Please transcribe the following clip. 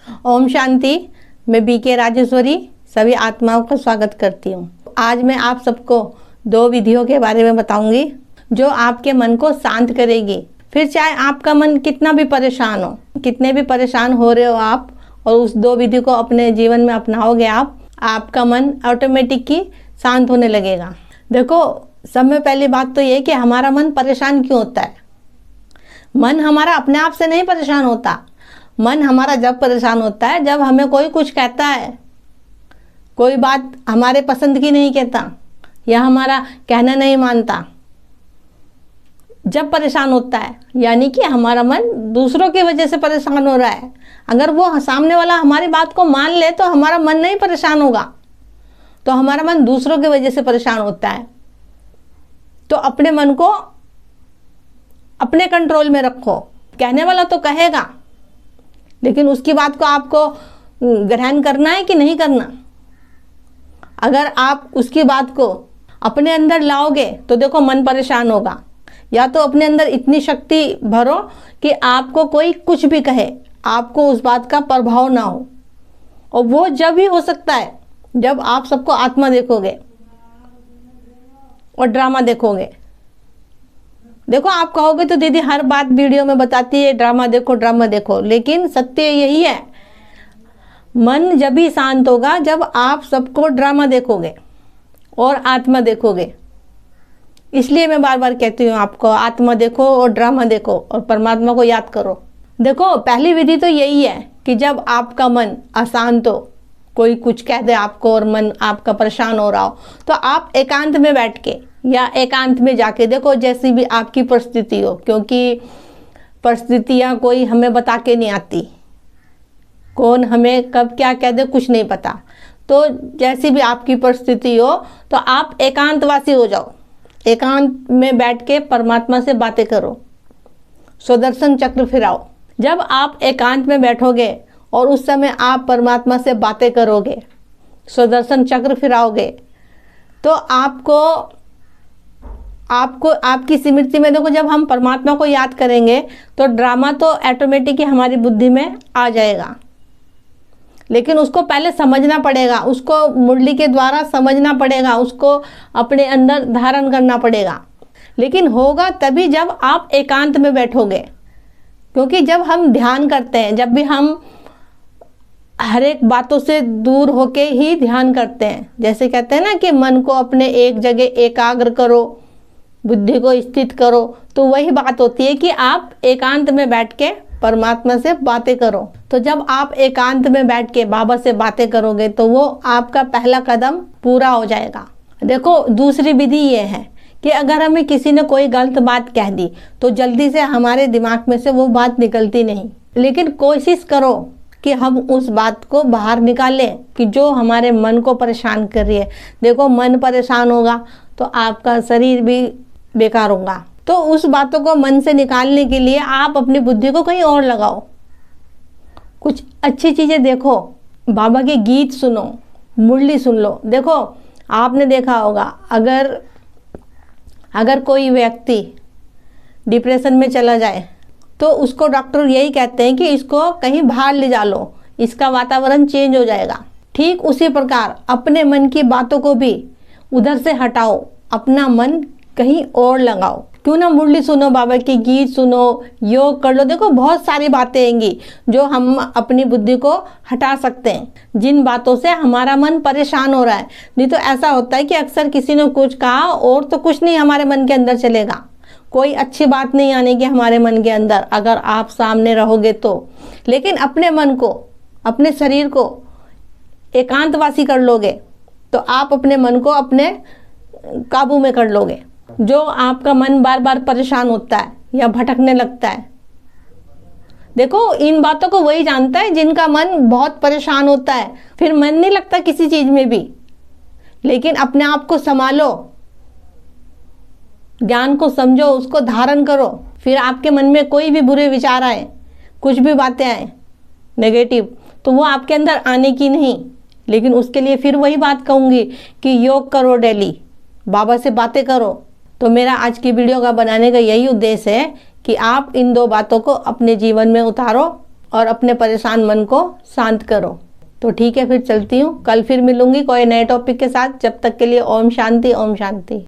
ओम शांति। मैं बीके राजेश्वरी सभी आत्माओं का स्वागत करती हूँ। आज मैं आप सबको 2 विधियों के बारे में बताऊंगी जो आपके मन को शांत करेगी। फिर चाहे आपका मन कितना भी परेशान हो, कितने भी परेशान हो रहे हो आप, और उस 2 विधि को अपने जीवन में अपनाओगे आपका मन ऑटोमेटिक ही शांत होने लगेगा। देखो, सब में पहली बात तो ये कि हमारा मन परेशान क्यों होता है। मन हमारा अपने आप से नहीं परेशान होता। मन हमारा जब परेशान होता है जब हमें कोई कुछ कहता है, कोई बात हमारे पसंद की नहीं कहता या हमारा कहना नहीं मानता, जब परेशान होता है, यानी कि हमारा मन दूसरों की वजह से परेशान हो रहा है। अगर वो सामने वाला हमारी बात को मान ले तो हमारा मन नहीं परेशान होगा, तो हमारा मन दूसरों की वजह से परेशान होता है। तो अपने मन को अपने कंट्रोल में रखो। कहने वाला तो कहेगा, लेकिन उसकी बात को आपको ग्रहण करना है कि नहीं करना। अगर आप उसकी बात को अपने अंदर लाओगे तो देखो मन परेशान होगा। या तो अपने अंदर इतनी शक्ति भरो कि आपको कोई कुछ भी कहे, आपको उस बात का प्रभाव ना हो। और वो जब ही हो सकता है जब आप सबको आत्मा देखोगे और ड्रामा देखोगे। देखो, आप कहोगे तो दीदी हर बात वीडियो में बताती है ड्रामा देखो, लेकिन सत्य यही है, मन जब भी शांत होगा जब आप सबको ड्रामा देखोगे और आत्मा देखोगे। इसलिए मैं बार बार कहती हूँ आपको, आत्मा देखो और ड्रामा देखो और परमात्मा को याद करो। देखो, पहली विधि तो यही है कि जब आपका मन अशांत हो, कोई कुछ कह दे आपको और मन आपका परेशान हो रहा हो, तो आप एकांत में बैठ के या एकांत में जाके देखो, जैसी भी आपकी परिस्थिति हो, क्योंकि परिस्थितियाँ कोई हमें बता के नहीं आती, कौन हमें कब क्या कह दे कुछ नहीं पता। तो जैसी भी आपकी परिस्थिति हो तो आप एकांतवासी हो जाओ, एकांत में बैठ के परमात्मा से बातें करो, सुदर्शन चक्र फिराओ। जब आप एकांत में बैठोगे और उस समय आप परमात्मा से बातें करोगे, सुदर्शन चक्र फिराओगे, तो आपको आपकी स्मृति में देखो, जब हम परमात्मा को याद करेंगे तो ड्रामा तो ऑटोमेटिक ही हमारी बुद्धि में आ जाएगा। लेकिन उसको पहले समझना पड़ेगा, उसको मुरली के द्वारा समझना पड़ेगा, उसको अपने अंदर धारण करना पड़ेगा। लेकिन होगा तभी जब आप एकांत में बैठोगे। क्योंकि जब हम ध्यान करते हैं, जब भी हम हर एक बातों से दूर होके ही ध्यान करते हैं, जैसे कहते हैं ना कि मन को अपने एक जगह एकाग्र करो, बुद्धि को स्थित करो, तो वही बात होती है कि आप एकांत में बैठ के परमात्मा से बातें करो। तो जब आप एकांत में बैठ के बाबा से बातें करोगे तो वो आपका पहला कदम पूरा हो जाएगा। देखो, दूसरी विधि ये है कि अगर हमें किसी ने कोई गलत बात कह दी तो जल्दी से हमारे दिमाग में से वो बात निकलती नहीं, लेकिन कोशिश करो कि हम उस बात को बाहर निकालें कि जो हमारे मन को परेशान कर रही है। देखो, मन परेशान होगा तो आपका शरीर भी बेकार होगा। तो उस बातों को मन से निकालने के लिए आप अपनी बुद्धि को कहीं और लगाओ, कुछ अच्छी चीज़ें देखो, बाबा के गीत सुनो, मुरली सुन लो। देखो, आपने देखा होगा, अगर कोई व्यक्ति डिप्रेशन में चला जाए तो उसको डॉक्टर यही कहते हैं कि इसको कहीं बाहर ले जा लो, इसका वातावरण चेंज हो जाएगा। ठीक उसी प्रकार अपने मन की बातों को भी उधर से हटाओ, अपना मन कहीं और लगाओ। क्यों ना मुरली सुनो, बाबा के गीत सुनो, योग कर लो। देखो, बहुत सारी बातें आएंगी जो हम अपनी बुद्धि को हटा सकते हैं, जिन बातों से हमारा मन परेशान हो रहा है। नहीं तो ऐसा होता है कि अक्सर किसी ने कुछ कहा और तो कुछ नहीं हमारे मन के अंदर चलेगा, कोई अच्छी बात नहीं आने की हमारे मन के अंदर, अगर आप सामने रहोगे तो। लेकिन अपने मन को, अपने शरीर को एकांतवासी कर लोगे तो आप अपने मन को अपने काबू में कर लोगे। जो आपका मन बार बार परेशान होता है या भटकने लगता है, देखो, इन बातों को वही जानता है जिनका मन बहुत परेशान होता है, फिर मन नहीं लगता किसी चीज में भी। लेकिन अपने आप को संभालो, ज्ञान को समझो, उसको धारण करो। फिर आपके मन में कोई भी बुरे विचार आए, कुछ भी बातें आए नेगेटिव, तो वो आपके अंदर आने की नहीं। लेकिन उसके लिए फिर वही बात कहूँगी कि योग करो, डेली बाबा से बातें करो। तो मेरा आज की वीडियो का बनाने का यही उद्देश्य है कि आप इन 2 बातों को अपने जीवन में उतारो और अपने परेशान मन को शांत करो। तो ठीक है, फिर चलती हूँ। कल फिर मिलूंगी कोई नए टॉपिक के साथ। जब तक के लिए ओम शांति, ओम शांति।